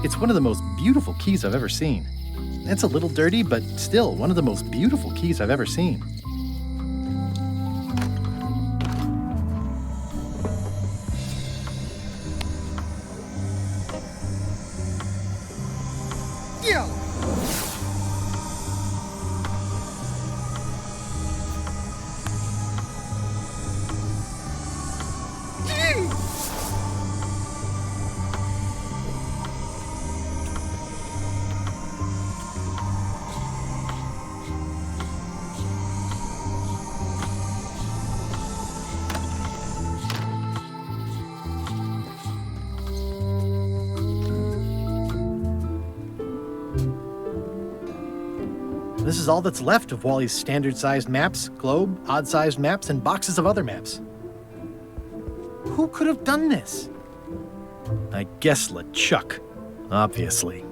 It's one of the most beautiful keys I've ever seen. It's a little dirty, but still one of the most beautiful keys I've ever seen. Yeah. This is all that's left of Wally's standard-sized maps, globe, odd-sized maps, and boxes of other maps. Who could have done this? I guess LeChuck, obviously.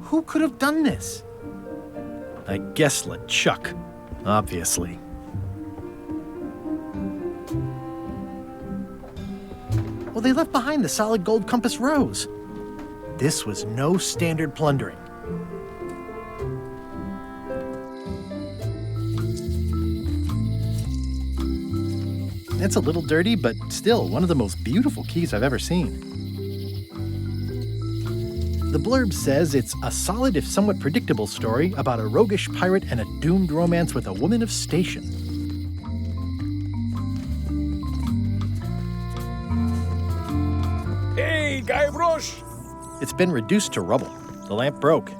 Who could have done this? I guess LeChuck, obviously. Well, they left behind the solid gold compass rose. This was no standard plundering. It's a little dirty, but still one of the most beautiful keys I've ever seen. The blurb says it's a solid if somewhat predictable story about a roguish pirate and a doomed romance with a woman of station. Hey, Gilbert! It's been reduced to rubble. The lamp broke.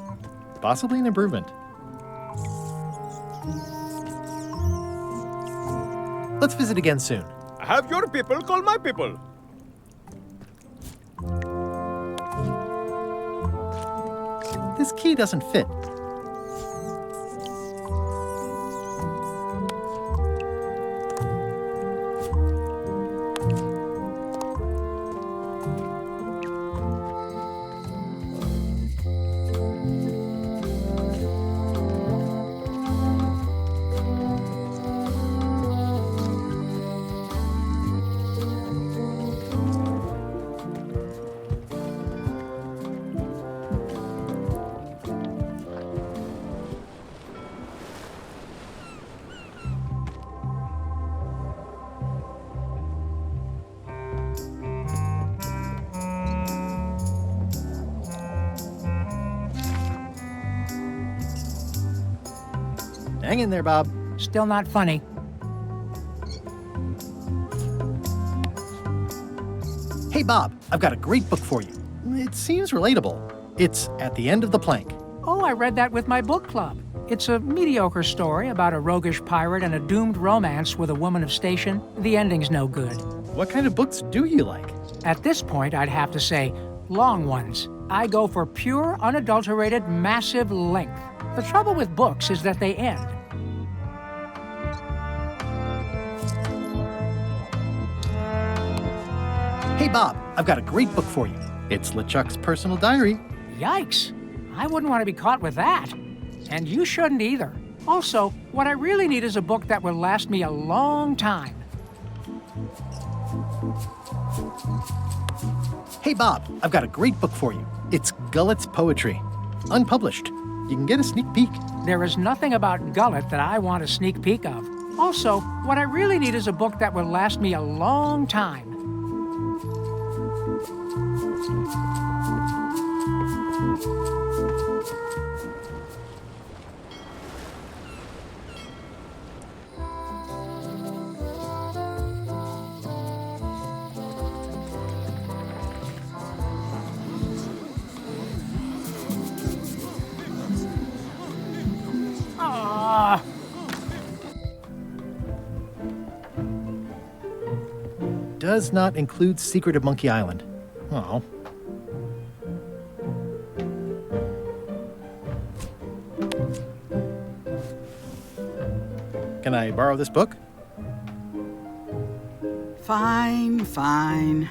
Possibly an improvement. Let's visit again soon. Have your people call my people. This key doesn't fit. Hang in there, Bob. Still not funny. Hey, Bob, I've got a great book for you. It seems relatable. It's At the End of the Plank. Oh, I read that with my book club. It's a mediocre story about a roguish pirate and a doomed romance with a woman of station. The ending's no good. What kind of books do you like? At this point, I'd have to say long ones. I go for pure, unadulterated, massive length. The trouble with books is that they end. Hey, Bob, I've got a great book for you. It's LeChuck's personal diary. Yikes! I wouldn't want to be caught with that. And you shouldn't either. Also, what I really need is a book that will last me a long time. Hey, Bob, I've got a great book for you. It's Gullet's Poetry. Unpublished. You can get a sneak peek. There is nothing about Gullet that I want a sneak peek of. Also, what I really need is a book that will last me a long time. Does not include Secret of Monkey Island. Oh. Can I borrow this book? Fine, fine.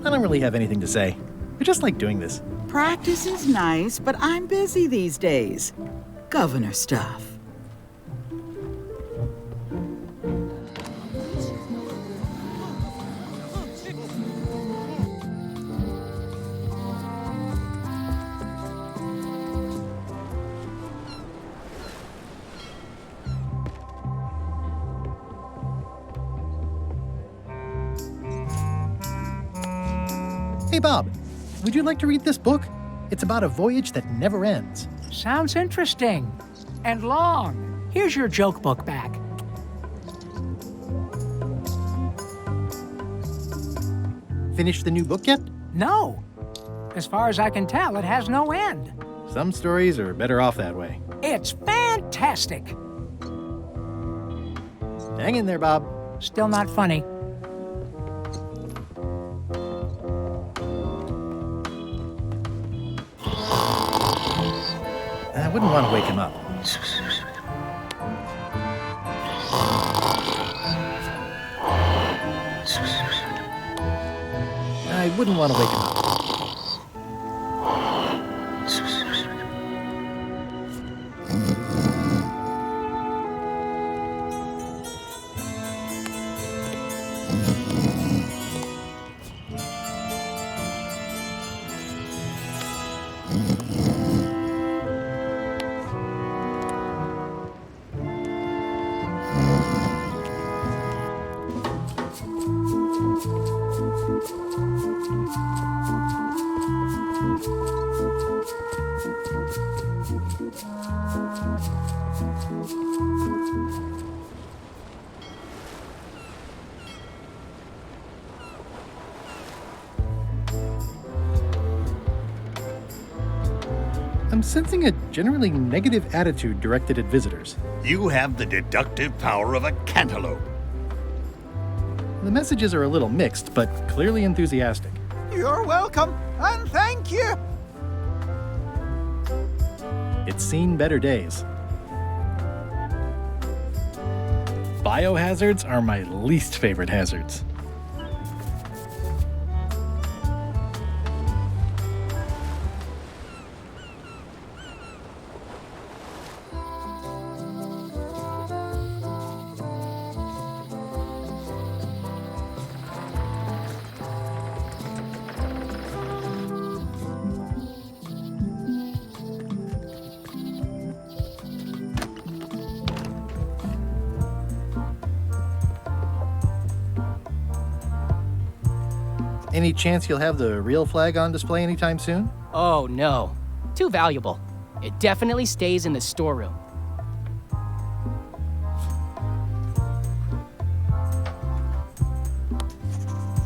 I don't really have anything to say. I just like doing this. Practice is nice, but I'm busy these days. Governor stuff. Hey, Bob, would you like to read this book? It's about a voyage that never ends. Sounds interesting. And long. Here's your joke book back. Finished the new book yet? No. As far as I can tell, it has no end. Some stories are better off that way. It's fantastic. Hang in there, Bob. Still not funny. I wouldn't want to wake him up. I wouldn't want to wake him up. I'm sensing a generally negative attitude directed at visitors. You have the deductive power of a cantaloupe. The messages are a little mixed, but clearly enthusiastic. You're welcome, and thank you. It's seen better days. Biohazards are my least favorite hazards. Any chance you'll have the real flag on display anytime soon? Oh, no. Too valuable. It definitely stays in the storeroom.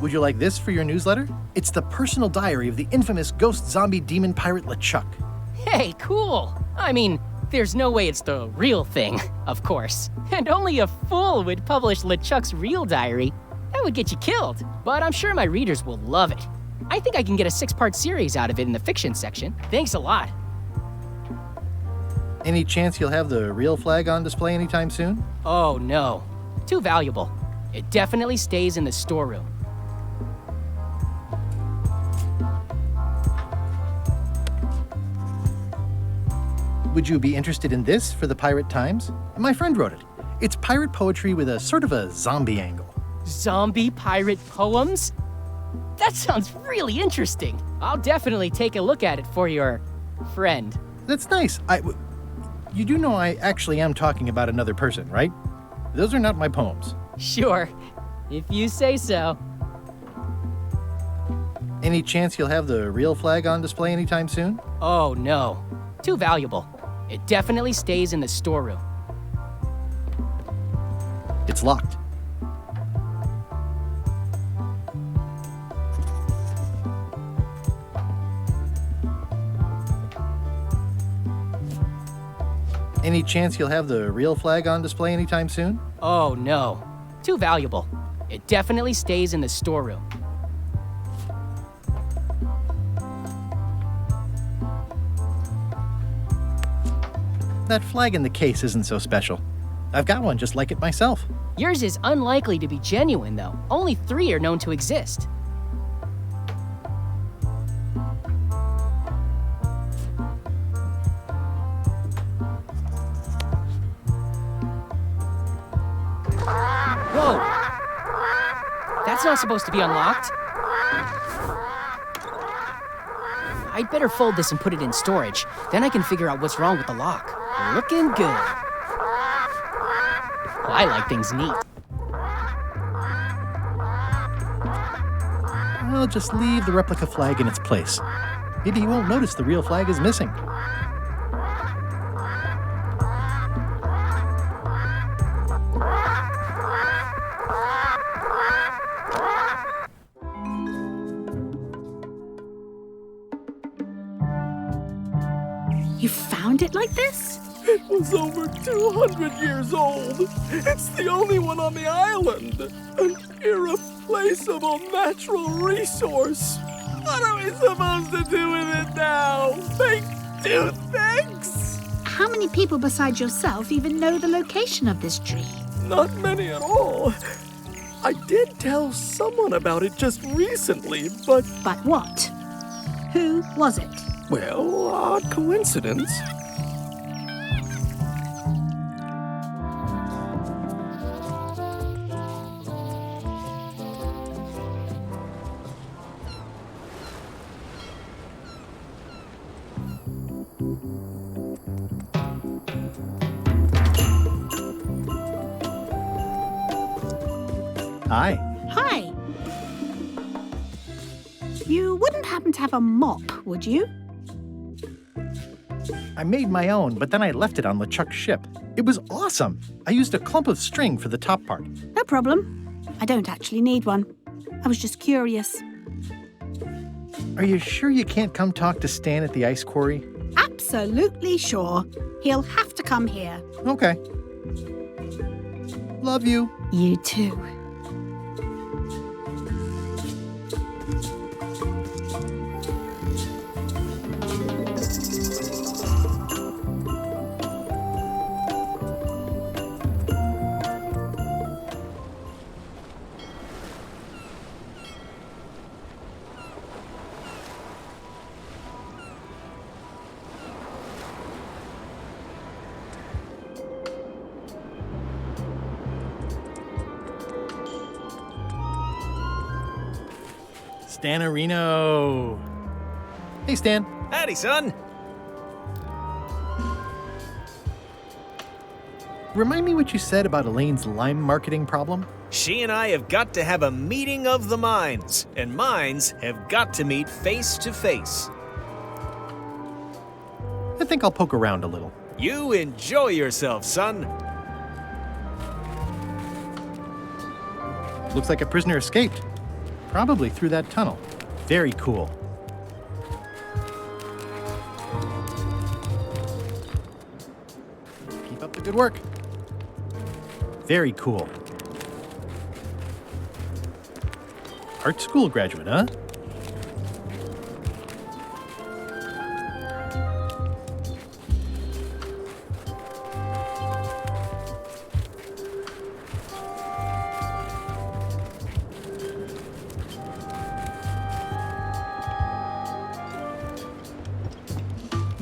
Would you like this for your newsletter? It's the personal diary of the infamous ghost zombie demon pirate LeChuck. Hey, cool. I mean, there's no way it's the real thing, of course. And only a fool would publish LeChuck's real diary. That would get you killed, but I'm sure my readers will love it. I think I can get a 6-part series out of it in the fiction section. Thanks a lot. Any chance you'll have the real flag on display anytime soon? Oh, no. Too valuable. It definitely stays in the storeroom. Would you be interested in this for the Pirate Times? My friend wrote it. It's pirate poetry with a sort of a zombie angle. Zombie pirate poems? That sounds really interesting. I'll definitely take a look at it for your friend. That's nice. You do know I actually am talking about another person, right? Those are not my poems. Sure, if you say so. Any chance you'll have the real flag on display anytime soon? Oh, no. Too valuable. It definitely stays in the storeroom. It's locked. Any chance you'll have the real flag on display anytime soon? Oh, no. Too valuable. It definitely stays in the storeroom. That flag in the case isn't so special. I've got one just like it myself. Yours is unlikely to be genuine, though. Only 3 are known to exist. Whoa! That's not supposed to be unlocked. I'd better fold this and put it in storage. Then I can figure out what's wrong with the lock. Looking good. Well, I like things neat. I'll just leave the replica flag in its place. Maybe he won't notice the real flag is missing. You found it like this? It was over 200 years old. It's the only one on the island. An irreplaceable natural resource. What are we supposed to do with it now? Make toothpicks? How many people besides yourself even know the location of this tree? Not many at all. I did tell someone about it just recently, but, But what? Who was it? well, odd coincidence. Hi. Hi. You wouldn't happen to have a mop, would you? I made my own, but then I left it on LeChuck's ship. It was awesome. I used a clump of string for the top part. No problem. I don't actually need one. I was just curious. Are you sure you can't come talk to Stan at the ice quarry? Absolutely sure. He'll have to come here. Okay. Love you. You too. Stanarino. Hey, Stan. Howdy, son. Remind me what you said about Elaine's lime marketing problem? She and I have got to have a meeting of the minds, and minds have got to meet face to face. I think I'll poke around a little. You enjoy yourself, son. Looks like a prisoner escaped. Probably through that tunnel. Very cool. Keep up the good work. Very cool. Art school graduate, huh?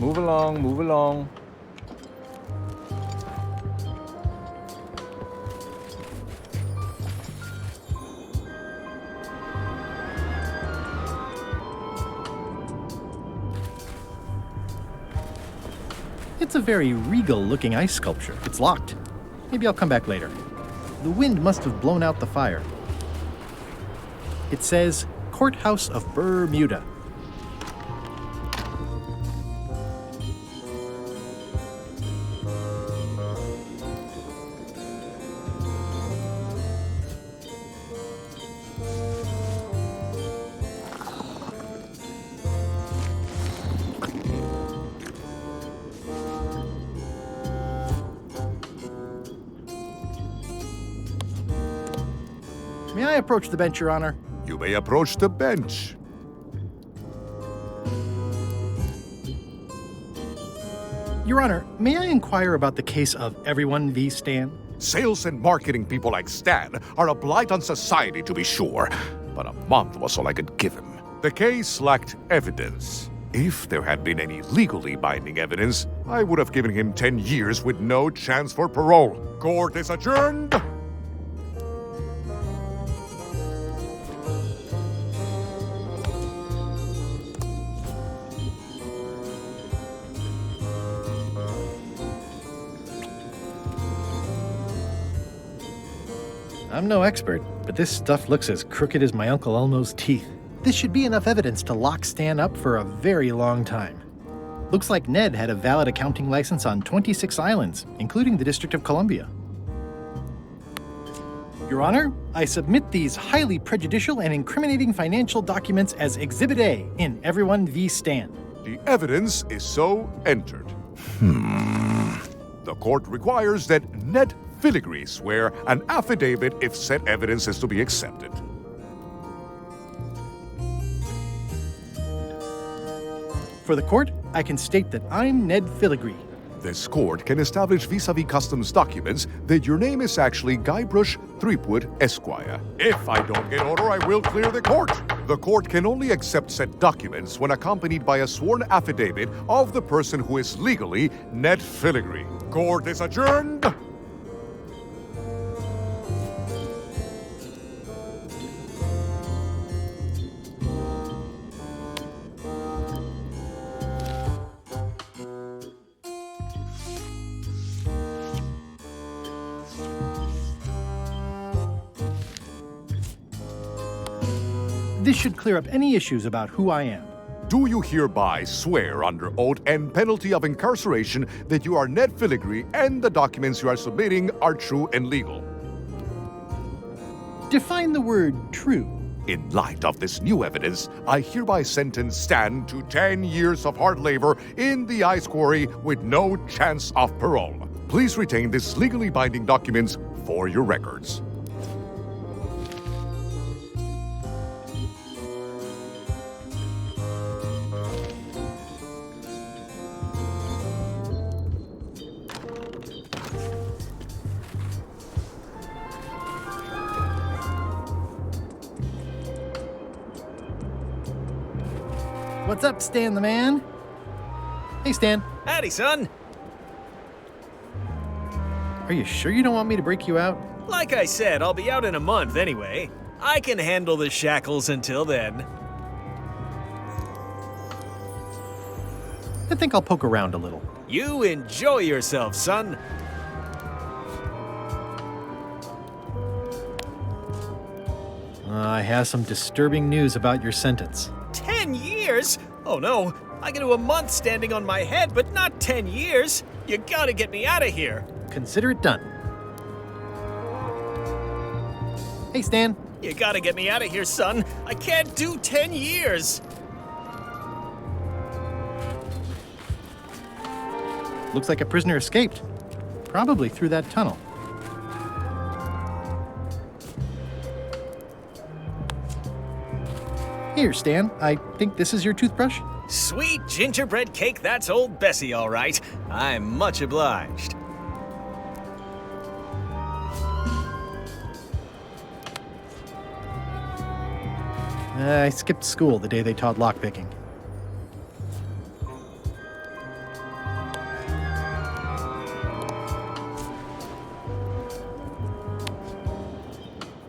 Move along, move along. It's a very regal-looking ice sculpture. It's locked. Maybe I'll come back later. The wind must have blown out the fire. It says, Courthouse of Bermuda. May I approach the bench, Your Honor? You may approach the bench. Your Honor, may I inquire about the case of Everyone v. Stan? Sales and marketing people like Stan are a blight on society, to be sure, but a month was all I could give him. The case lacked evidence. If there had been any legally binding evidence, I would have given him 10 years with no chance for parole. Court is adjourned. I'm no expert, but this stuff looks as crooked as my Uncle Elmo's teeth. This should be enough evidence to lock Stan up for a very long time. Looks like Ned had a valid accounting license on 26 islands, including the District of Columbia. Your Honor, I submit these highly prejudicial and incriminating financial documents as Exhibit A in Everyone v. Stan. The evidence is so entered. The court requires that Ned Filigree swear an affidavit if said evidence is to be accepted. For the court, I can state that I'm Ned Filigree. This court can establish vis-a-vis customs documents that your name is actually Guybrush Threepwood, Esquire. If I don't get order, I will clear the court. The court can only accept said documents when accompanied by a sworn affidavit of the person who is legally Ned Filigree. Court is adjourned. This should clear up any issues about who I am. Do you hereby swear under oath and penalty of incarceration that you are Ned Filigree and the documents you are submitting are true and legal? Define the word true. In light of this new evidence, I hereby sentence Stan to 10 years of hard labor in the ice quarry with no chance of parole. Please retain these legally binding documents for your records. What's up, Stan the man? Hey, Stan. Howdy, son. Are you sure you don't want me to break you out? Like I said, I'll be out in a month anyway. I can handle the shackles until then. I think I'll poke around a little. You enjoy yourself, son. I have some disturbing news about your sentence. 10 years? Oh no, I can do a month standing on my head, but not 10 years. You gotta get me out of here. Consider it done. Hey, Stan. You gotta get me out of here, son. I can't do 10 years. Looks like a prisoner escaped. Probably through that tunnel. Here, Stan. I think this is your toothbrush. Sweet gingerbread cake, that's old Bessie, all right. I'm much obliged. I skipped school the day they taught lockpicking.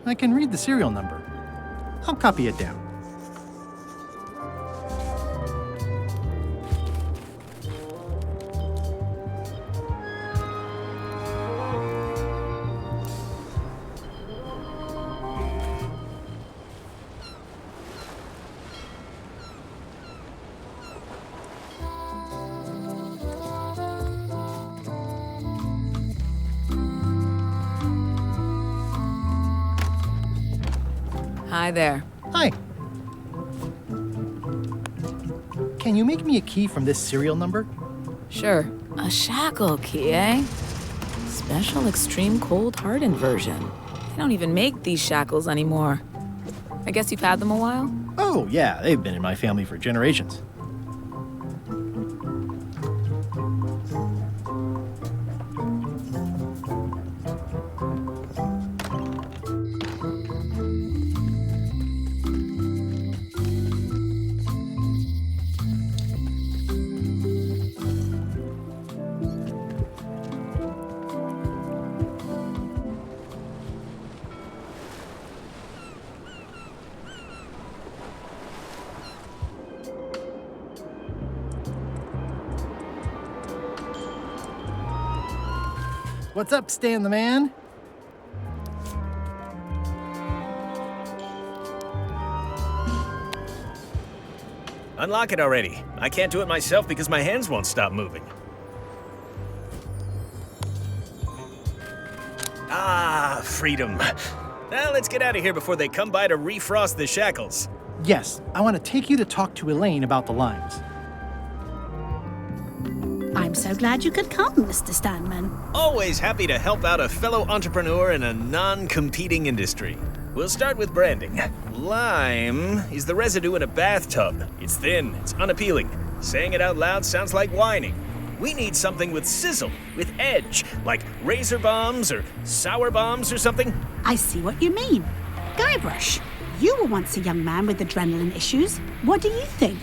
I can read the serial number. I'll copy it down. Hi there. Hi. Can you make me a key from this serial number? Sure. A shackle key, eh? Special extreme cold hardened version. They don't even make these shackles anymore. I guess you've had them a while? Oh, yeah, they've been in my family for generations. What's up, Stan the man? Unlock it already. I can't do it myself because my hands won't stop moving. Ah, freedom. Now let's get out of here before they come by to refrost the shackles. Yes, I want to take you to talk to Elaine about the limes. I'm so glad you could come, Mr. Stanman. Always happy to help out a fellow entrepreneur in a non-competing industry. We'll start with branding. Lime is the residue in a bathtub. It's thin, it's unappealing. Saying it out loud sounds like whining. We need something with sizzle, with edge, like razor bombs or sour bombs or something. I see what you mean. Guybrush, you were once a young man with adrenaline issues. What do you think?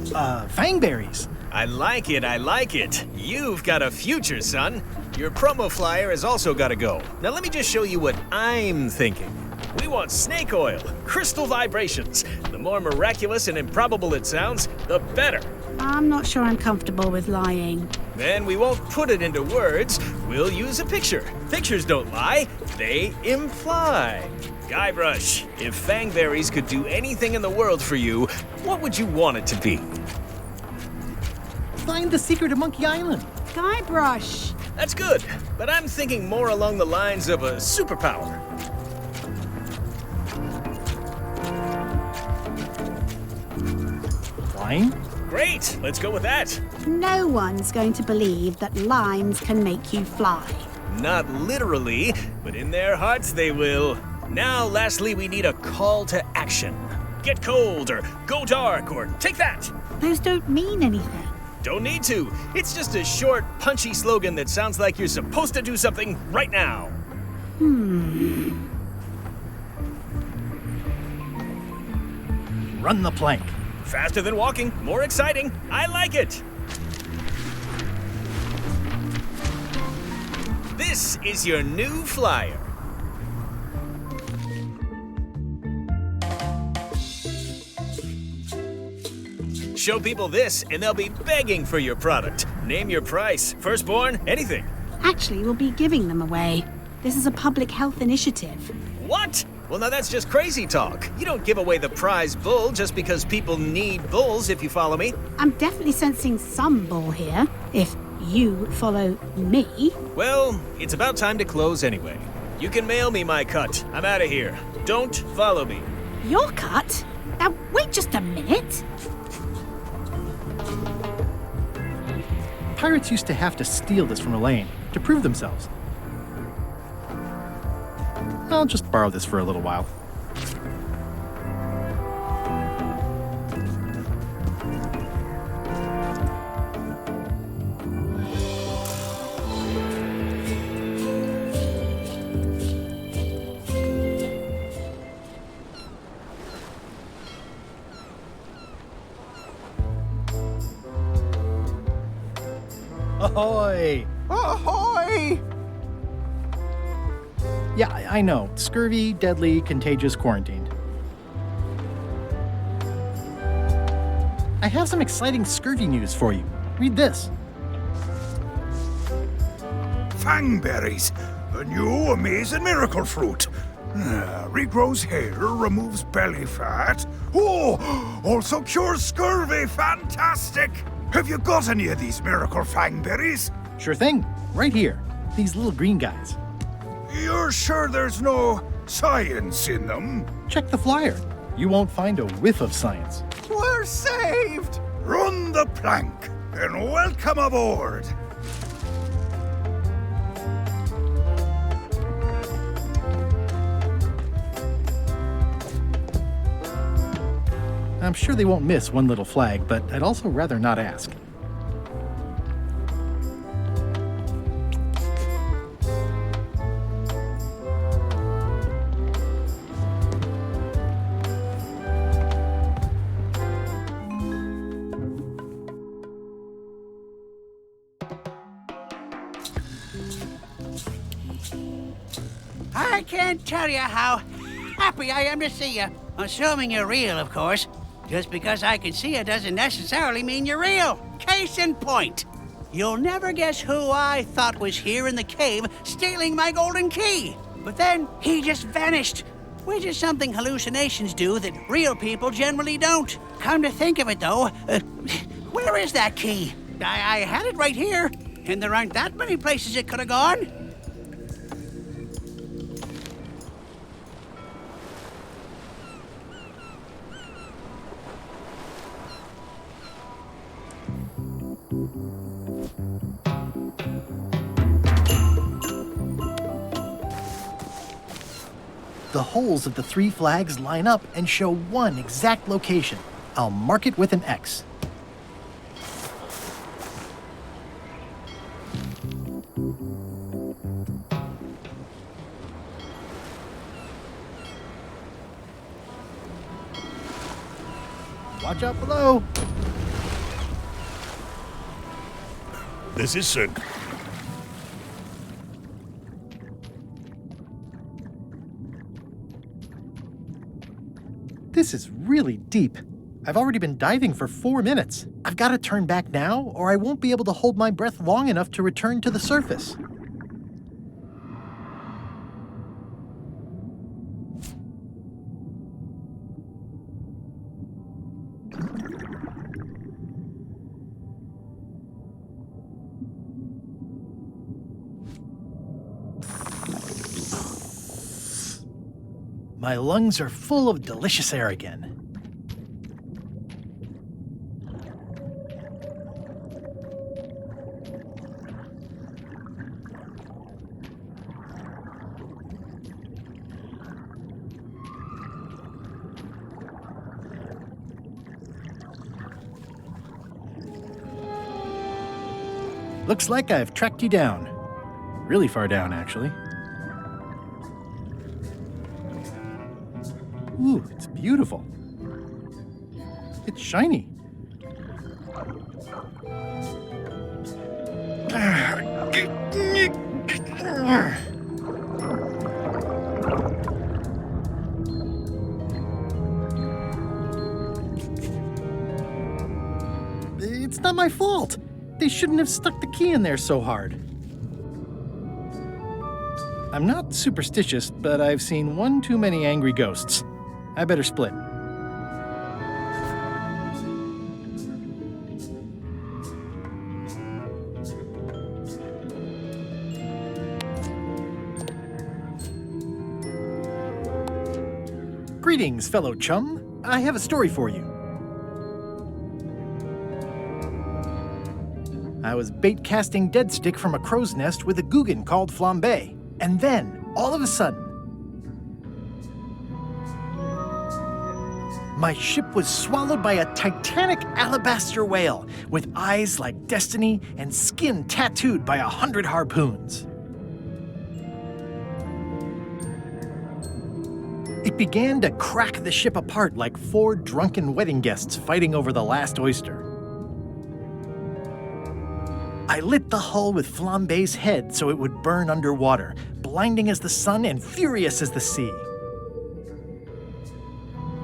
Fangberries. I like it, I like it. You've got a future, son. Your promo flyer has also got to go. Now let me just show you what I'm thinking. We want snake oil, crystal vibrations. The more miraculous and improbable it sounds, the better. I'm not sure I'm comfortable with lying. Then we won't put it into words. We'll use a picture. Pictures don't lie, they imply. Guybrush, if Fangberries could do anything in the world for you, what would you want it to be? Find the secret of Monkey Island. Guybrush! That's good, but I'm thinking more along the lines of a superpower. Flying? Great, let's go with that. No one's going to believe that limes can make you fly. Not literally, but in their hearts they will. Now, lastly, we need a call to action. Get cold, or go dark, or take that. Those don't mean anything. Don't need to. It's just a short, punchy slogan that sounds like you're supposed to do something right now. Run the plank. Faster than walking, more exciting. I like it. This is your new flyer. Show people this, and they'll be begging for your product. Name your price, firstborn, anything. Actually, we'll be giving them away. This is a public health initiative. What? Well, now that's just crazy talk. You don't give away the prize bull just because people need bulls, if you follow me. I'm definitely sensing some bull here, if you follow me. Well, it's about time to close anyway. You can mail me my cut. I'm out of here. Don't follow me. Your cut? Now, wait just a minute. Pirates used to have to steal this from Elaine to prove themselves. I'll just borrow this for a little while. Ahoy! Ahoy! Yeah, I know. Scurvy, deadly, contagious, quarantined. I have some exciting scurvy news for you. Read this. Fangberries, a new amazing miracle fruit. Regrows hair, removes belly fat. Oh, also cures scurvy. Fantastic! Have you got any of these miracle fangberries? Sure thing. Right here. These little green guys. You're sure there's no science in them? Check the flyer. You won't find a whiff of science. We're saved! Run the plank and welcome aboard. I'm sure they won't miss one little flag, but I'd also rather not ask. I can't tell you how happy I am to see you. Assuming you're real, of course. Just because I can see you doesn't necessarily mean you're real. Case in point. You'll never guess who I thought was here in the cave stealing my golden key. But then he just vanished. which is something hallucinations do that real people generally don't. Come to think of it, though, where is that key? I had it right here, and there aren't that many places it could have gone. The holes of the 3 flags line up and show one exact location. I'll mark it with an X. Watch out below. This is Sir. This is really deep. I've already been diving for 4 minutes. I've got to turn back now, or I won't be able to hold my breath long enough to return to the surface. My lungs are full of delicious air again. Looks like I've tracked you down. Really far down, actually. Ooh, it's beautiful. It's shiny. It's not my fault. They shouldn't have stuck the key in there so hard. I'm not superstitious, but I've seen one too many angry ghosts. I better split. Greetings, fellow chum. I have a story for you. I was bait casting dead stick from a crow's nest with a Guggen called Flambe. And then, all of a sudden, my ship was swallowed by a titanic alabaster whale with eyes like destiny and skin tattooed by 100 harpoons. It began to crack the ship apart like 4 drunken wedding guests fighting over the last oyster. I lit the hull with Flambe's head so it would burn underwater, blinding as the sun and furious as the sea.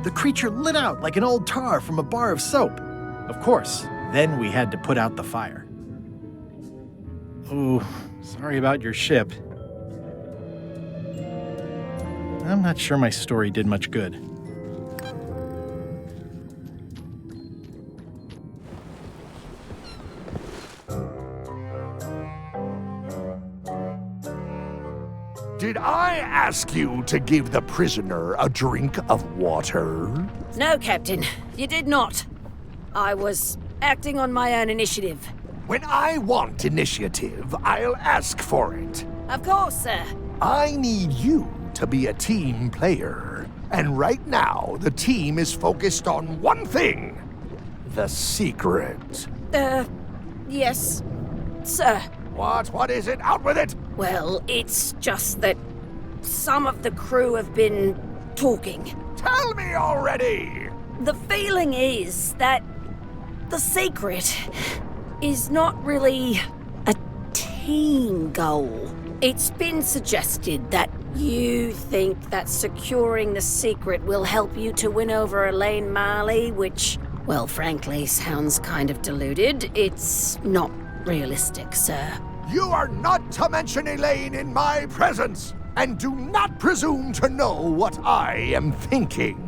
The creature lit out like an old tar from a bar of soap. Of course, then we had to put out the fire. Ooh, sorry about your ship. I'm not sure my story did much good. Did I ask you to give the prisoner a drink of water? No, Captain, you did not. I was acting on my own initiative. When I want initiative, I'll ask for it. Of course, sir. I need you to be a team player. And right now, the team is focused on one thing. The secret. Yes, sir. What is it? Out with it! Well, it's just that some of the crew have been talking. Tell me already! The feeling is that the secret is not really a team goal. It's been suggested that you think that securing the secret will help you to win over Elaine Marley, which, well, frankly, sounds kind of deluded. It's not realistic, sir. You are not to mention Elaine in my presence! and do not presume to know what I am thinking.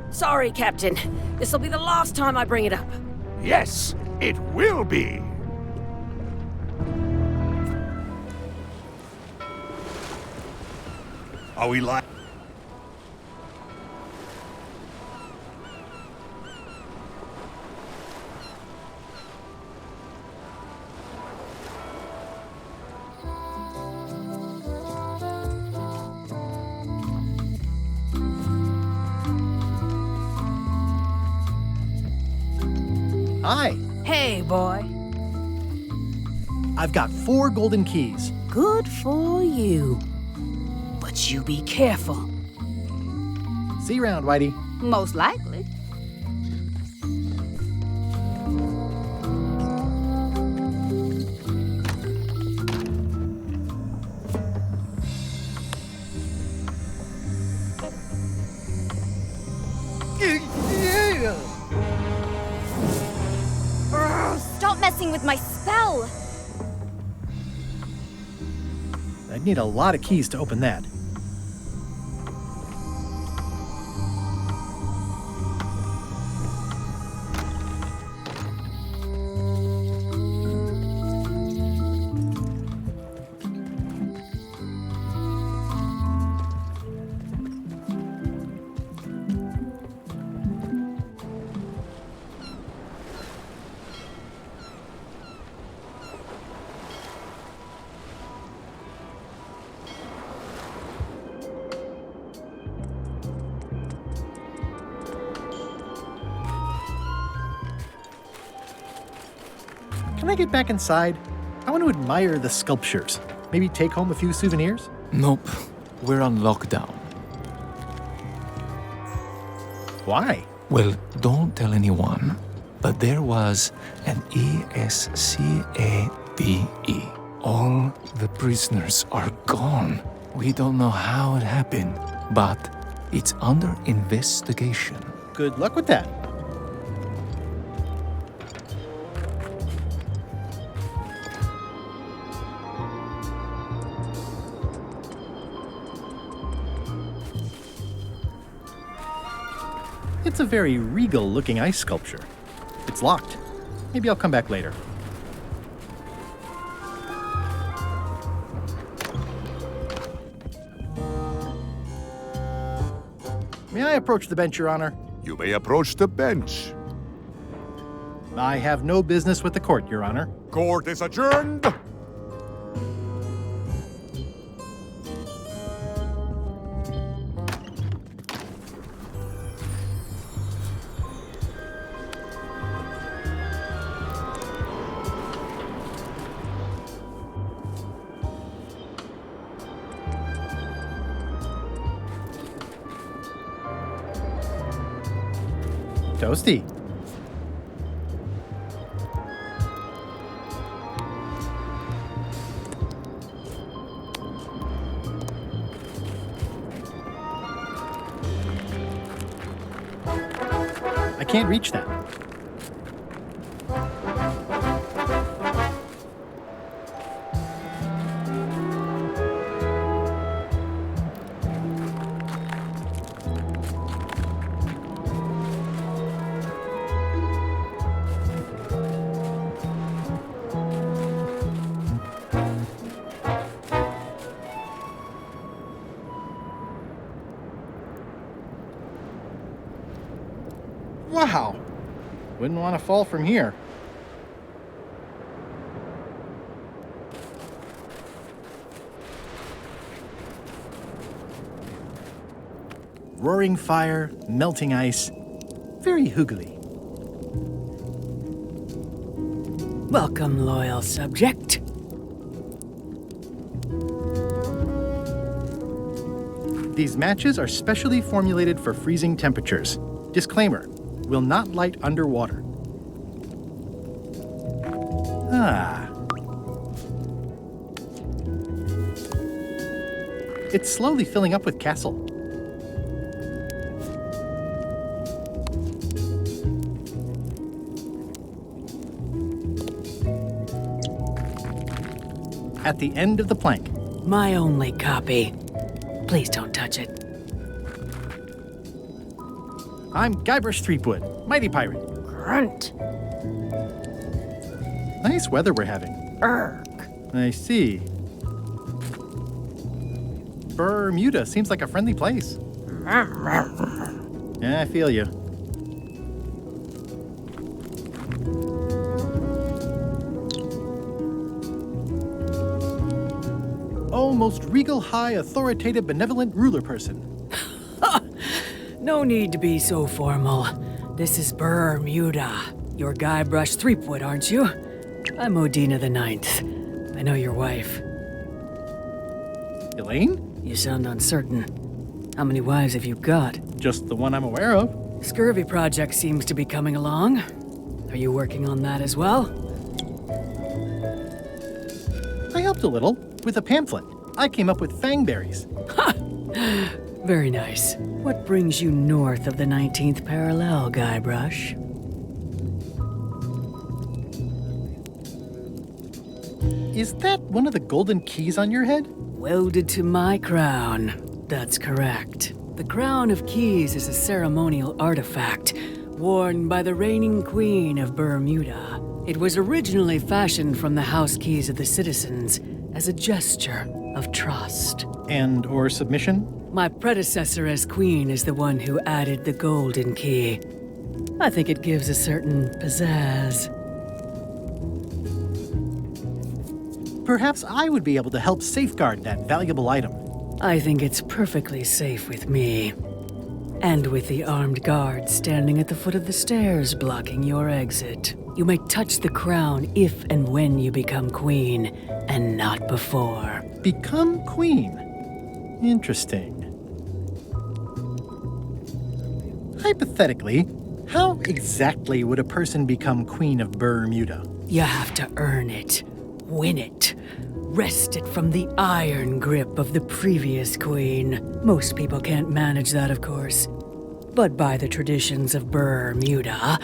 Sorry, Captain. This'll be the last time I bring it up. Yes, it will be. Are we like? Hi. Hey, boy. I've got 4 golden keys. Good for you. But you be careful. See you around, Whitey. Most likely. Stop messing with my spell! I'd need a lot of keys to open that. Can I get back inside? I want to admire the sculptures. Maybe take home a few souvenirs? Nope. We're on lockdown. Why? Well, don't tell anyone, but there was an ESCADE. All the prisoners are gone. We don't know how it happened, but it's under investigation. Good luck with that. It's a very regal-looking ice sculpture. It's locked. Maybe I'll come back later. May I approach the bench, Your Honor? You may approach the bench. I have no business with the court, Your Honor. Court is adjourned. Toasty. I can't reach that. Wow. Wouldn't want to fall from here. Roaring fire, melting ice. Very hoogly. Welcome, loyal subject. These matches are specially formulated for freezing temperatures. Disclaimer, will not light underwater. Ah. It's slowly filling up with castle. At the end of the plank. My only copy. Please don't touch it. I'm Guybrush Threepwood, Mighty Pirate. Grunt. Nice weather we're having. Erk. I see. Bermuda seems like a friendly place. Yeah, I feel you. Oh, most regal, high, authoritative, benevolent ruler person. No need to be so formal. This is Bermuda. You're Guybrush Threepwood, aren't you? I'm Odina the Ninth. I know your wife. Elaine? You sound uncertain. How many wives have you got? Just the one I'm aware of. Scurvy project seems to be coming along. Are you working on that as well? I helped a little with a pamphlet. I came up with fangberries. Ha! Very nice. What brings you north of the 19th parallel, Guybrush? Is that one of the golden keys on your head? Welded to my crown. That's correct. The Crown of Keys is a ceremonial artifact worn by the reigning queen of Bermuda. It was originally fashioned from the house keys of the citizens as a gesture of trust. And or submission? My predecessor as queen is the one who added the golden key. I think it gives a certain pizzazz. Perhaps I would be able to help safeguard that valuable item. I think it's perfectly safe with me. And with the armed guard standing at the foot of the stairs blocking your exit. You may touch the crown if and when you become queen, and not before. Become queen? Interesting. Hypothetically, how exactly would a person become queen of Bermuda? You have to earn it, win it, wrest it from the iron grip of the previous queen. Most people can't manage that, of course. But by the traditions of Bermuda,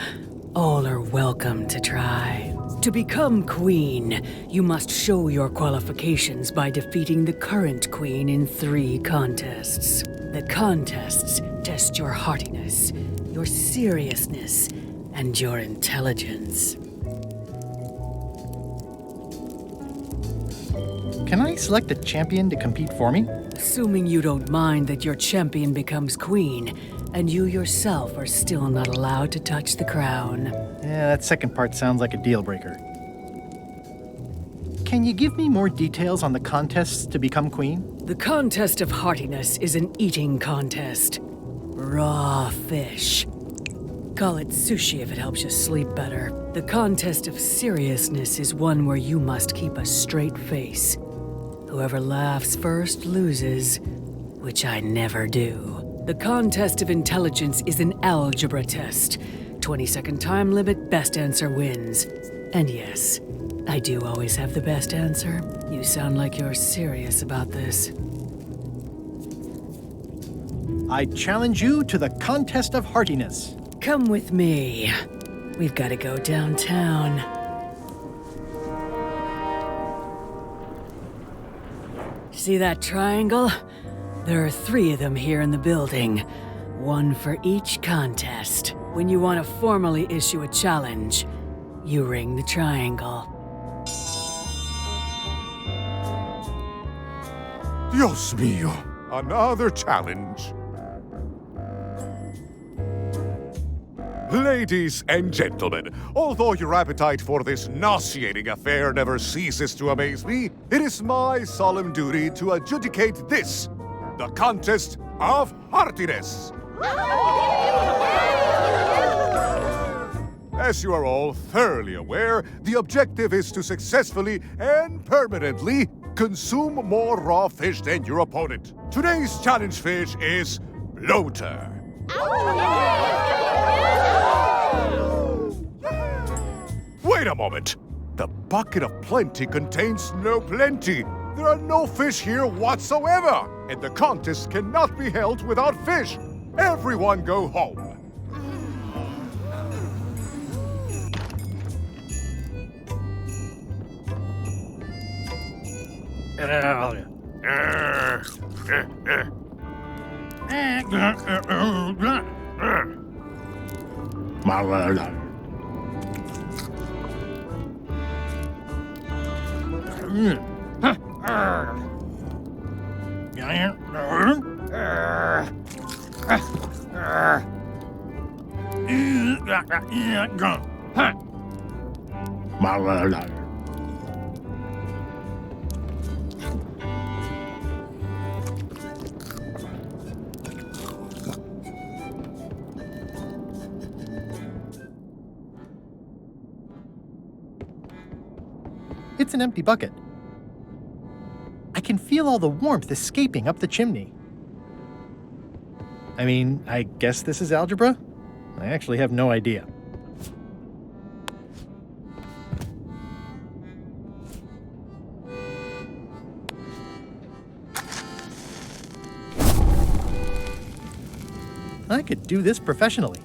all are welcome to try. To become queen, you must show your qualifications by defeating the current queen in 3 contests. The contests test your heartiness, your seriousness, and your intelligence. Can I select a champion to compete for me? Assuming you don't mind that your champion becomes queen, and you yourself are still not allowed to touch the crown. Yeah, that second part sounds like a deal breaker. Can you give me more details on the contests to become queen? The contest of heartiness is an eating contest. Raw fish. Call it sushi if it helps you sleep better. The contest of seriousness is one where you must keep a straight face. Whoever laughs first loses, which I never do. The contest of intelligence is an algebra test. 20-second time limit, best answer wins. And yes, I do always have the best answer. You sound like you're serious about this. I challenge you to the contest of heartiness. Come with me. We've got to go downtown. See that triangle? There are 3 of them here in the building. 1 for each contest. When you want to formally issue a challenge, you ring the triangle. Dios mío, another challenge. Ladies and gentlemen, although your appetite for this nauseating affair never ceases to amaze me, it is my solemn duty to adjudicate this, the contest of heartiness. As you are all thoroughly aware, the objective is to successfully and permanently consume more raw fish than your opponent. Today's challenge fish is bloater. Wait a moment. The bucket of plenty contains no plenty. There are no fish here whatsoever, and the contest cannot be held without fish. Everyone go home. It's an empty bucket. I can feel all the warmth escaping up the chimney. I mean, I guess this is algebra? I actually have no idea. I could do this professionally.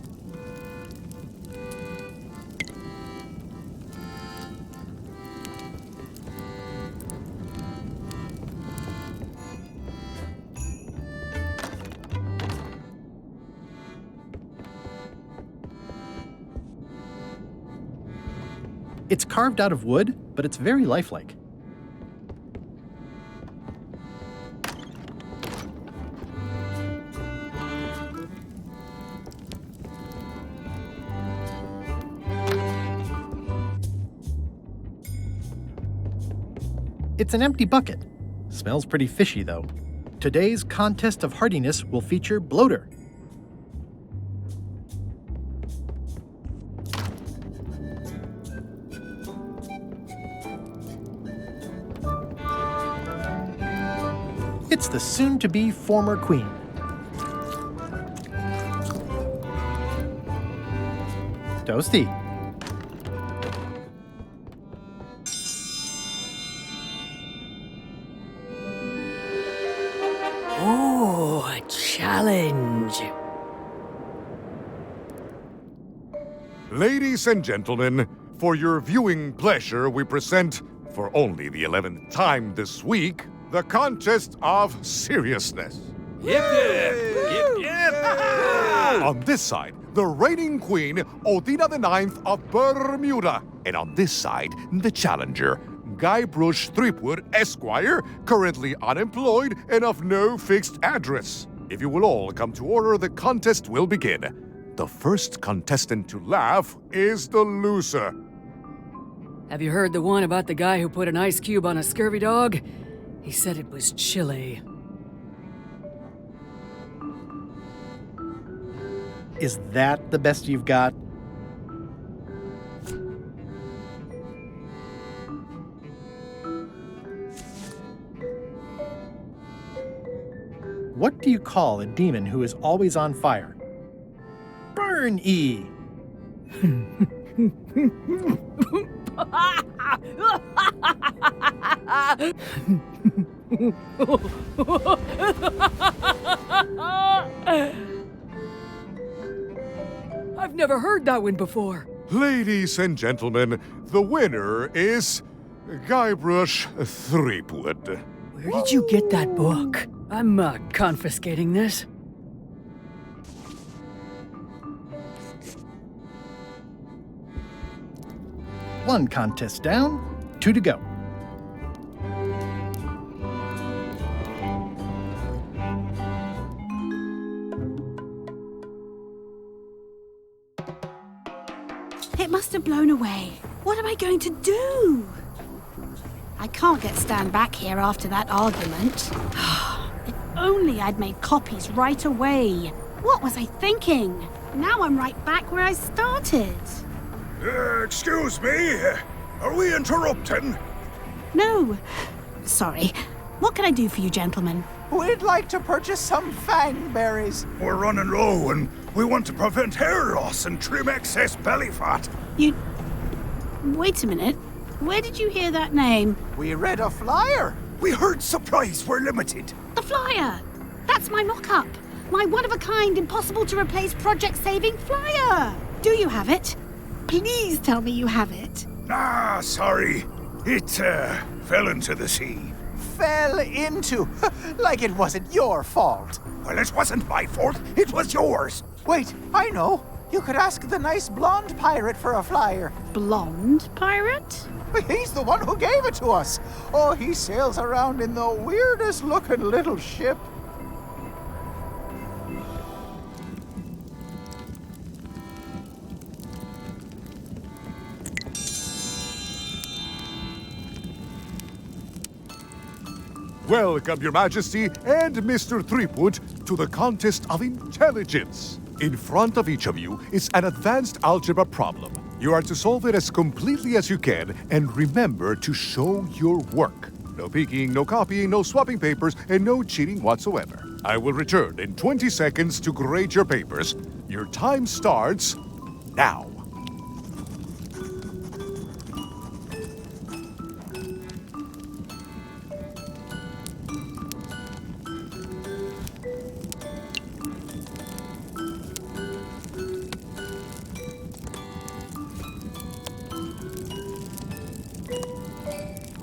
It's carved out of wood, but it's very lifelike. It's an empty bucket. Smells pretty fishy, though. Today's contest of hardiness will feature bloater. It's the soon-to-be former queen. Toasty. Oh, a challenge. Ladies and gentlemen, for your viewing pleasure, we present, for only the 11th time this week, the contest of seriousness. Yip, yip! Yip, yip! On this side, the reigning queen, Odina IX of Bermuda. And on this side, the challenger, Guybrush Threepwood, Esquire, currently unemployed and of no fixed address. If you will all come to order, the contest will begin. The first contestant to laugh is the loser. Have you heard the one about the guy who put an ice cube on a scurvy dog? He said it was chilly. Is that the best you've got? What do you call a demon who is always on fire? Burn-y! I've never heard that one before. Ladies and gentlemen, the winner is Guybrush Threepwood. Where did you get that book? I'm confiscating this. One contest down, 2 to go. It must have blown away. What am I going to do? I can't get Stan back here after that argument. If only I'd made copies right away. What was I thinking? Now I'm right back where I started. Excuse me, are we interrupting? No. Sorry. What can I do for you, gentlemen? We'd like to purchase some fang berries. We're running low and we want to prevent hair loss and trim excess belly fat. Wait a minute. Where did you hear that name? We read a flyer. We heard supplies were limited. The flyer! That's my mock-up. My one-of-a-kind, impossible-to-replace project-saving flyer. Do you have it? Please tell me you have it. Ah, sorry. It fell into the sea. fell into. Like it wasn't your fault. Well, it wasn't my fault. It was yours. Wait, I know. You could ask the nice blonde pirate for a flyer. Blonde pirate? He's the one who gave it to us. Oh, he sails around in the weirdest looking little ship. Welcome, Your Majesty and Mr. Threepwood, to the contest of intelligence. In front of each of you is an advanced algebra problem. You are to solve it as completely as you can, and remember to show your work. No peeking, no copying, no swapping papers, and no cheating whatsoever. I will return in 20 seconds to grade your papers. Your time starts now.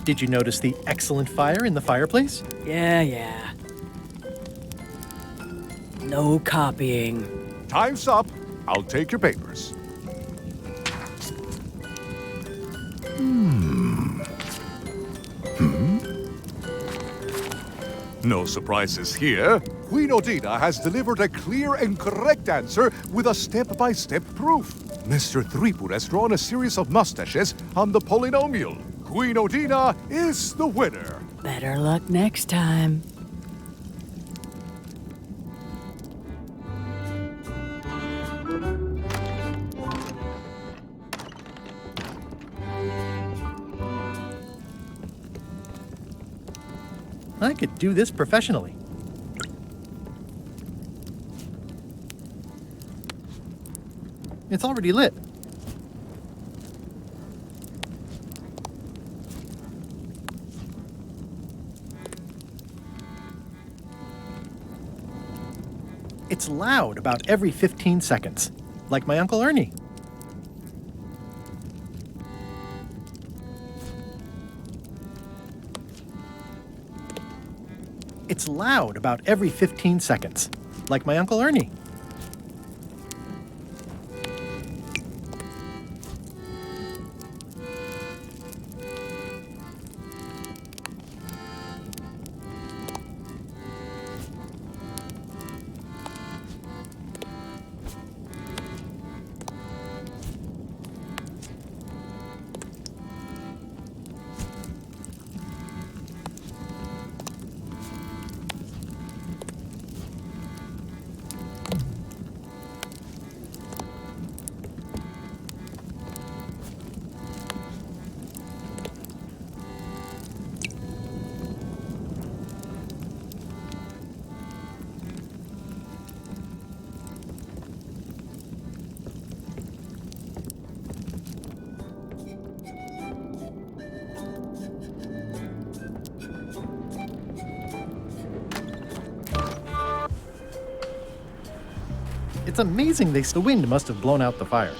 Did you notice the excellent fire in the fireplace? Yeah. No copying. Time's up. I'll take your papers. No surprises here. Queen Odina has delivered a clear and correct answer with a step-by-step proof. Mr. Threepwood has drawn a series of mustaches on the polynomial. Queen Odina is the winner. Better luck next time. I could do this professionally. It's already lit. It's loud about every 15 seconds, like my Uncle Ernie. It's loud about every 15 seconds, like my Uncle Ernie. It's amazing the wind must have blown out the fire.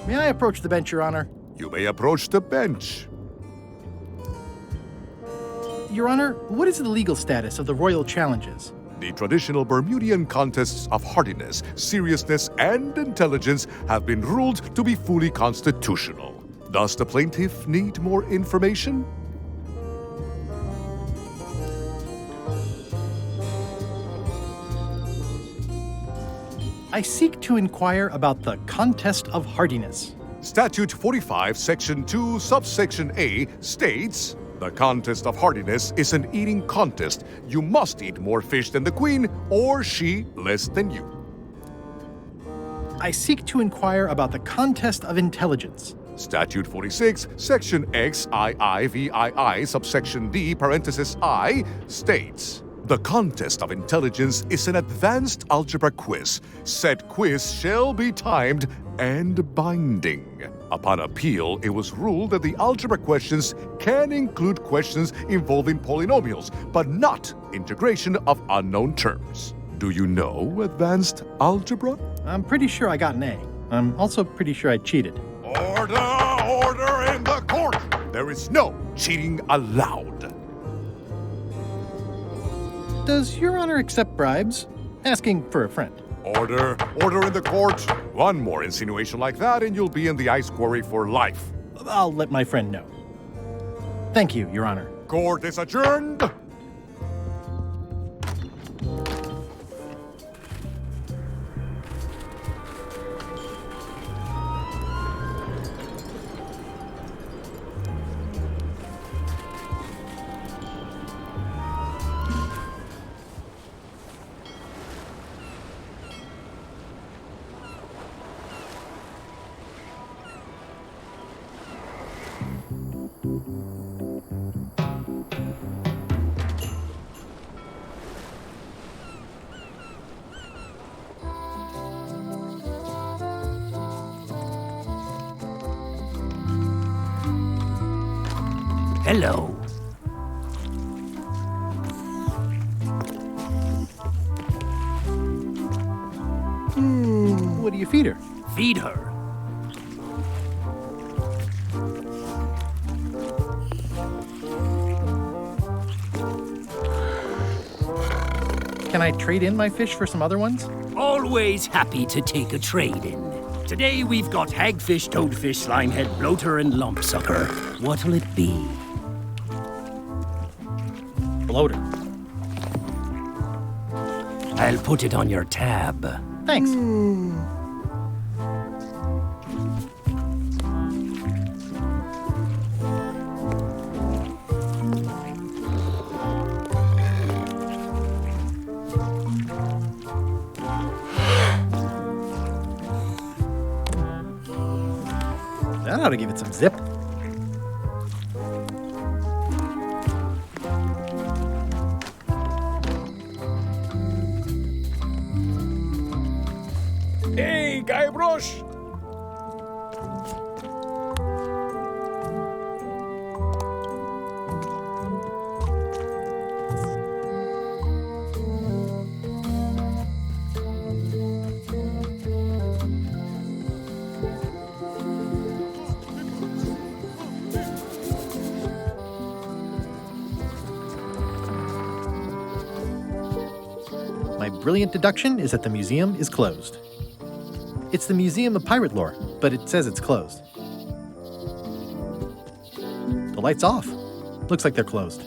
May I approach the bench, Your Honor? You may approach the bench. Your Honor, what is the legal status of the royal challenges? The traditional Bermudian contests of hardiness, seriousness, and intelligence have been ruled to be fully constitutional. Does the plaintiff need more information? I seek to inquire about the contest of hardiness. Statute 45, Section 2, Subsection A states, "The contest of hardiness is an eating contest. You must eat more fish than the queen, or she less than you." I seek to inquire about the contest of intelligence. Statute 46, Section XIIVII, Subsection D, parenthesis I, states, "The contest of intelligence is an advanced algebra quiz. Said quiz shall be timed and binding." Upon appeal, it was ruled that the algebra questions can include questions involving polynomials, but not integration of unknown terms. Do you know advanced algebra? I'm pretty sure I got an A. I'm also pretty sure I cheated. Order in the court! There is no cheating allowed. Does Your Honor accept bribes? Asking for a friend. Order in the court. One more insinuation like that and you'll be in the ice quarry for life. I'll let my friend know. Thank you, Your Honor. Court is adjourned. Hello. What do you feed her? Feed her. Can I trade in my fish for some other ones? Always happy to take a trade-in. Today we've got hagfish, toadfish, slimehead, bloater, and lumpsucker. What'll it be? Bloater. I'll put it on your tab. Thanks. That ought to give it some zip. Hey, Guybrush! My brilliant deduction is that the museum is closed. It's the Museum of Pirate Lore, but it says it's closed. The light's off. Looks like they're closed.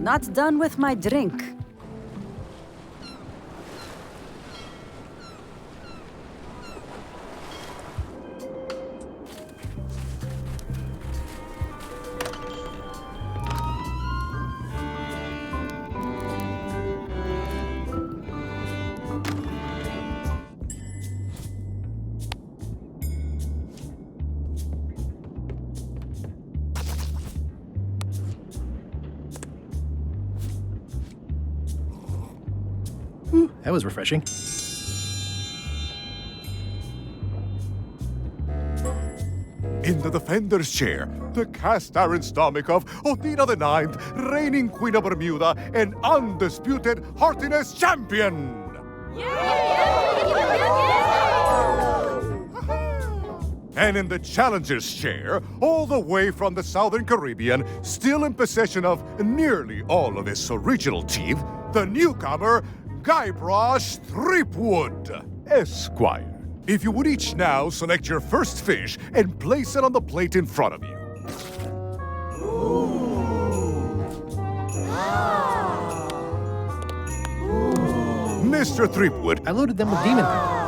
Not done with my drink. That was refreshing. In the defender's chair, the cast iron stomach of Othina the Ninth, reigning Queen of Bermuda and undisputed heartiness champion! And in the challenger's chair, all the way from the Southern Caribbean, still in possession of nearly all of his original teeth, the newcomer, Guybrush Threepwood, Esquire. If you would each now select your first fish and place it on the plate in front of you. Mr. Threepwood. I loaded them with demon powder.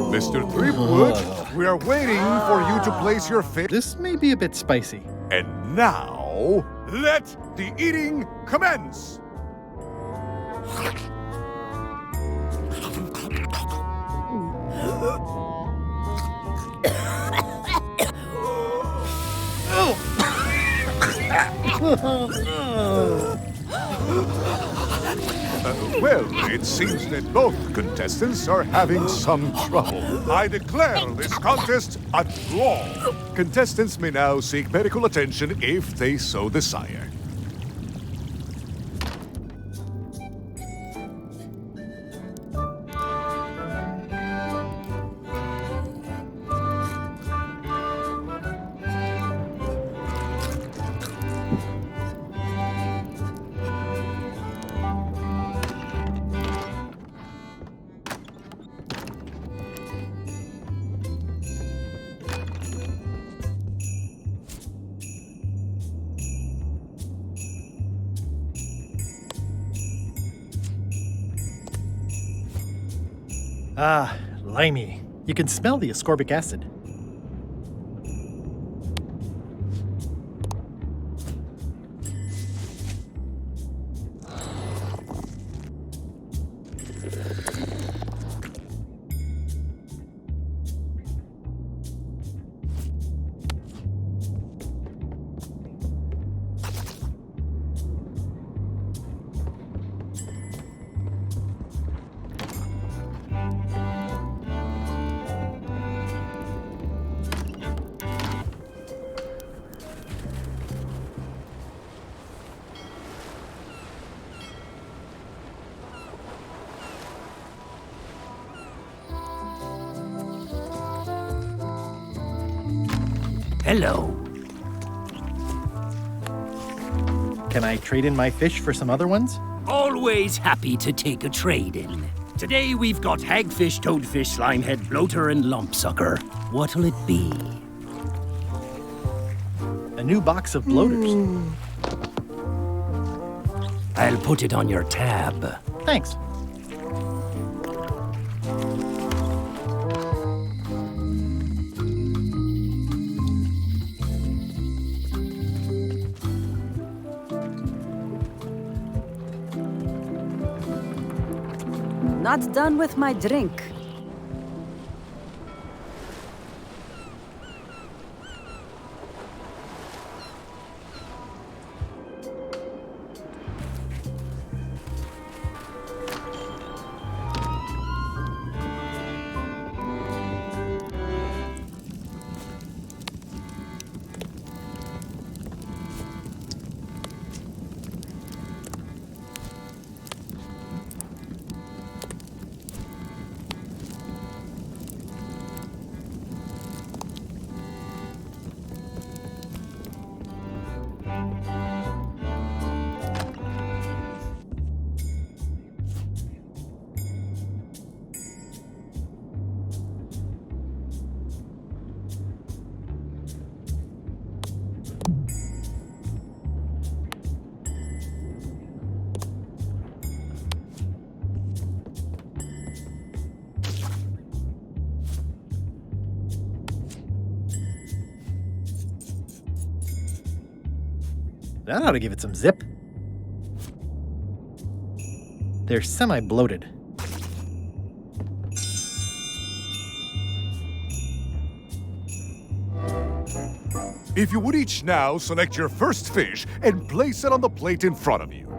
Mr. Threepwood. We are waiting for you to place your fish. This may be a bit spicy. And now, let the eating commence! Well, it seems that both contestants are having some trouble. I declare this contest a draw. Contestants may now seek medical attention if they so desire. Ah, limey. You can smell the ascorbic acid. Hello. Can I trade in my fish for some other ones? Always happy to take a trade-in. Today we've got hagfish, toadfish, slimehead, bloater, and lumpsucker. What'll it be? A new box of bloaters. I'll put it on your tab. Thanks. Not done with my drink. That ought to give it some zip. They're semi-bloated. If you would each now select your first fish and place it on the plate in front of you.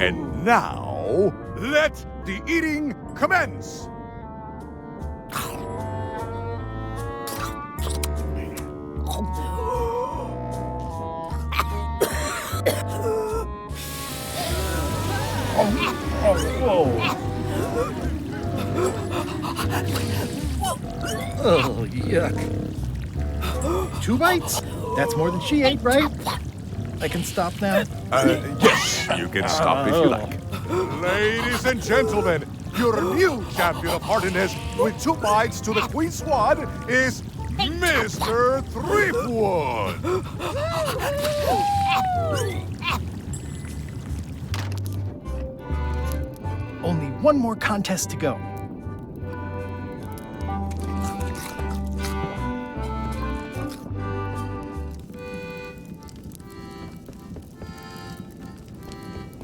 And now, let the eating commence! Oh, yuck. 2 bites? That's more than she ate, right? I can stop now? Yes, you can stop if you like. Ladies and gentlemen, your new champion of hardiness with 2 bites to the Queen Swan is Mr. Threepwood. One more contest to go.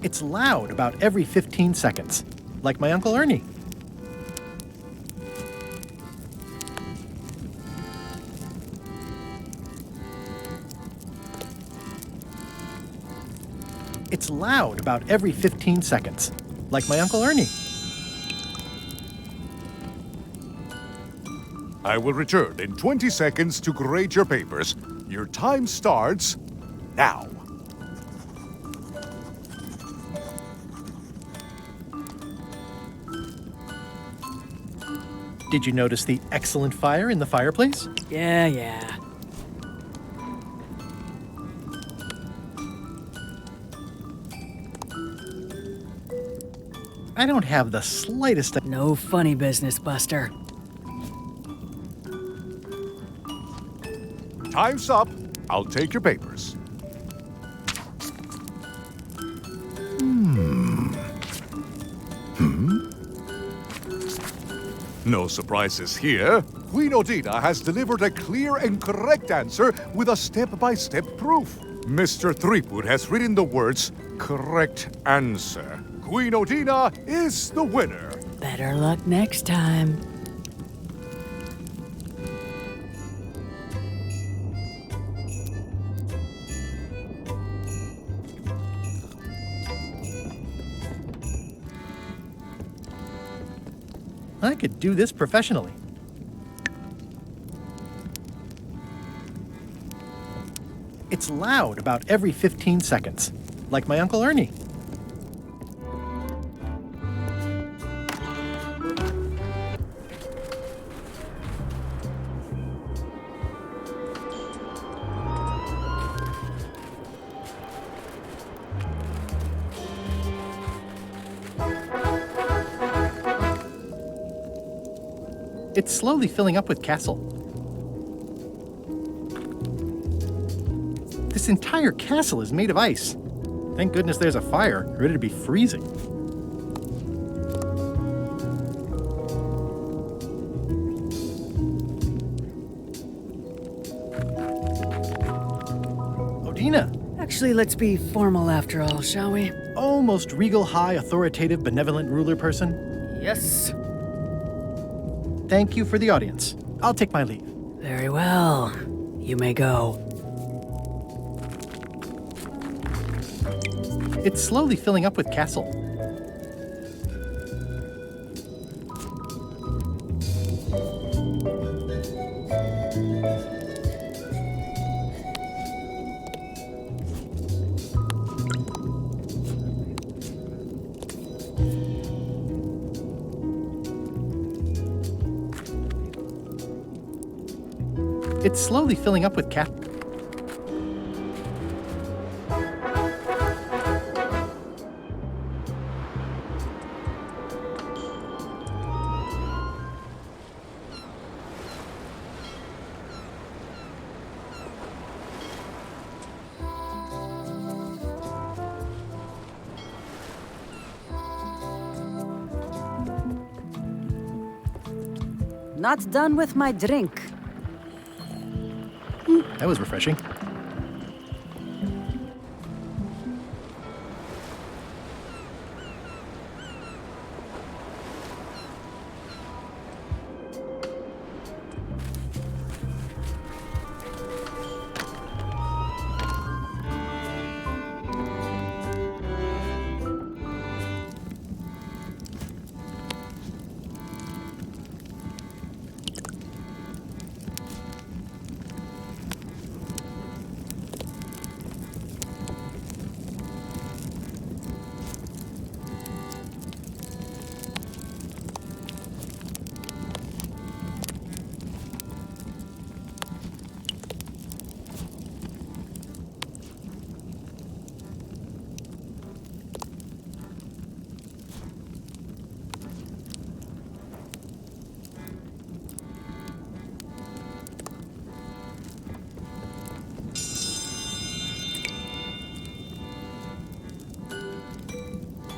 It's loud about every 15 seconds, like my Uncle Ernie. It's loud about every 15 seconds, like my Uncle Ernie. I will return in 20 seconds to grade your papers. Your time starts now. Did you notice the excellent fire in the fireplace? Yeah. I don't have the slightest... No funny business, Buster. Time's up. I'll take your papers. No surprises here. Queen Odina has delivered a clear and correct answer with a step-by-step proof. Mr. Threepwood has written the words, correct answer. Queen Odina is the winner. Better luck next time. I could do this professionally. It's loud about every 15 seconds, like my Uncle Ernie. It's slowly filling up with castle. This entire castle is made of ice. Thank goodness there's a fire, ready to be freezing. Odina! Actually, let's be formal after all, shall we? Oh, most regal, high, authoritative, benevolent ruler person. Yes. Thank you for the audience. I'll take my leave. Very well. You may go. It's slowly filling up with castle. It's slowly filling up with cat. Not done with my drink. That was refreshing.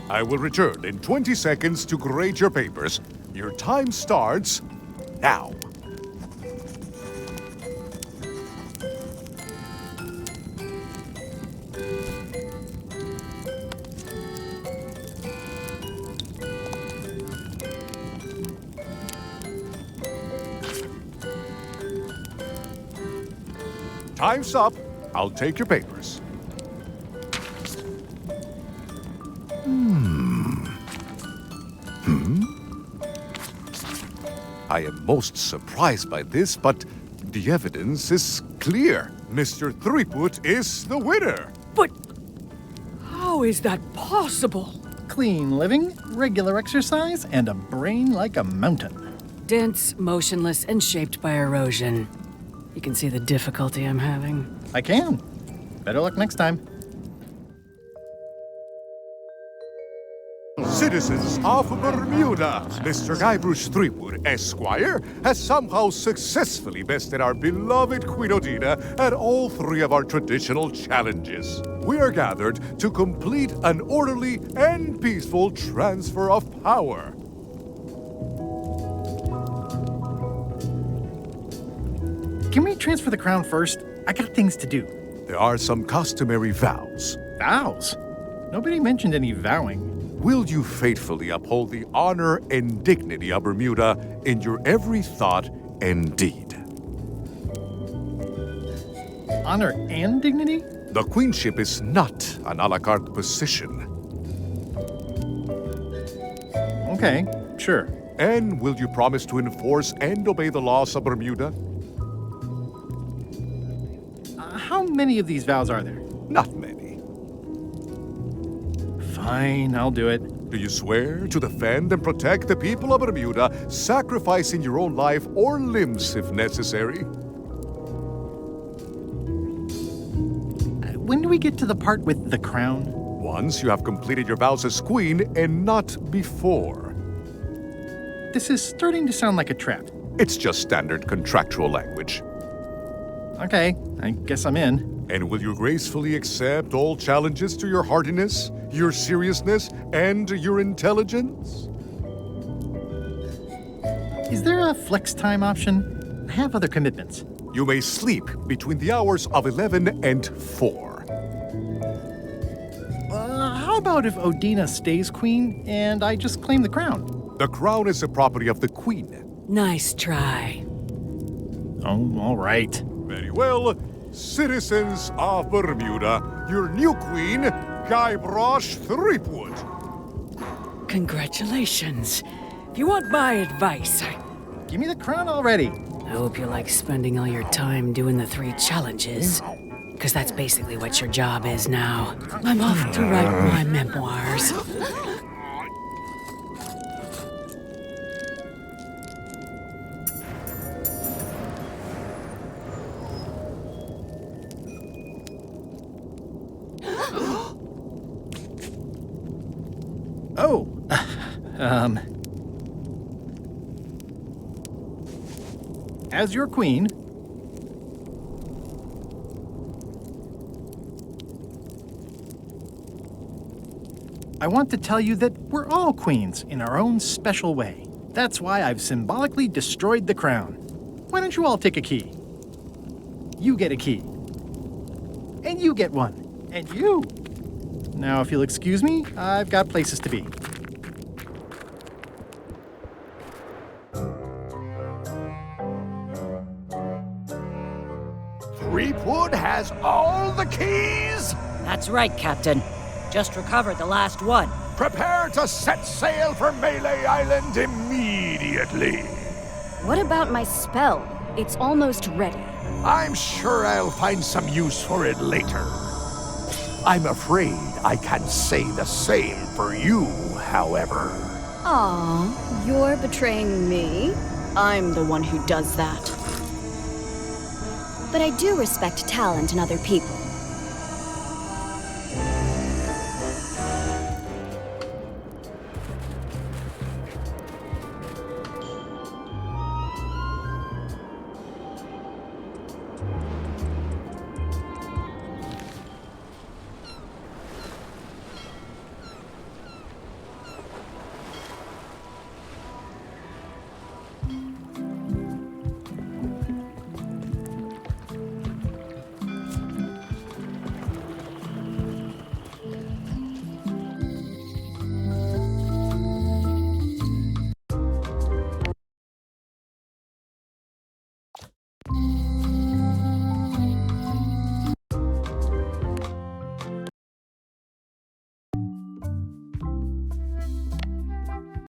I will return in 20 seconds to grade your papers. Your time starts now. Time's up. I'll take your papers. I am most surprised by this, but the evidence is clear. Mr. Threepwood is the winner. But how is that possible? Clean living, regular exercise, and a brain like a mountain. Dense, motionless, and shaped by erosion. You can see the difficulty I'm having. I can. Better luck next time. Citizens of Bermuda, Mr. Guybrush Threepwood, Esquire, has somehow successfully bested our beloved Queen Odina at all 3 of our traditional challenges. We are gathered to complete an orderly and peaceful transfer of power. Can we transfer the crown first? I got things to do. There are some customary vows. Vows? Nobody mentioned any vowing. Will you faithfully uphold the honor and dignity of Bermuda in your every thought and deed? Honor and dignity? The queenship is not an a la carte position. Okay, sure. And will you promise to enforce and obey the laws of Bermuda? How many of these vows are there? Not many. Fine, I'll do it. Do you swear to defend and protect the people of Bermuda, sacrificing your own life or limbs if necessary? When do we get to the part with the crown? Once you have completed your vows as queen and not before. This is starting to sound like a trap. It's just standard contractual language. Okay, I guess I'm in. And will you gracefully accept all challenges to your hardiness, your seriousness, and your intelligence? Is there a flex time option? I have other commitments. You may sleep between the hours of 11 and 4. How about if Odina stays queen and I just claim the crown? The crown is the property of the queen. Nice try. Oh, all right. Very well. Citizens of Bermuda, your new queen, Guybrush Threepwood. Congratulations. If you want my advice, give me the crown already. I hope you like spending all your time doing the 3 challenges. Because that's basically what your job is now. I'm off to write my memoirs. Oh, as your queen, I want to tell you that we're all queens in our own special way. That's why I've symbolically destroyed the crown. Why don't you all take a key? You get a key. And you get one. And you. Now, if you'll excuse me, I've got places to be. Threepwood has all the keys? That's right, Captain. Just recovered the last one. Prepare to set sail for Melee Island immediately. What about my spell? It's almost ready. I'm sure I'll find some use for it later. I'm afraid I can't say the same for you, however. Aw, you're betraying me. I'm the one who does that. But I do respect talent in other people.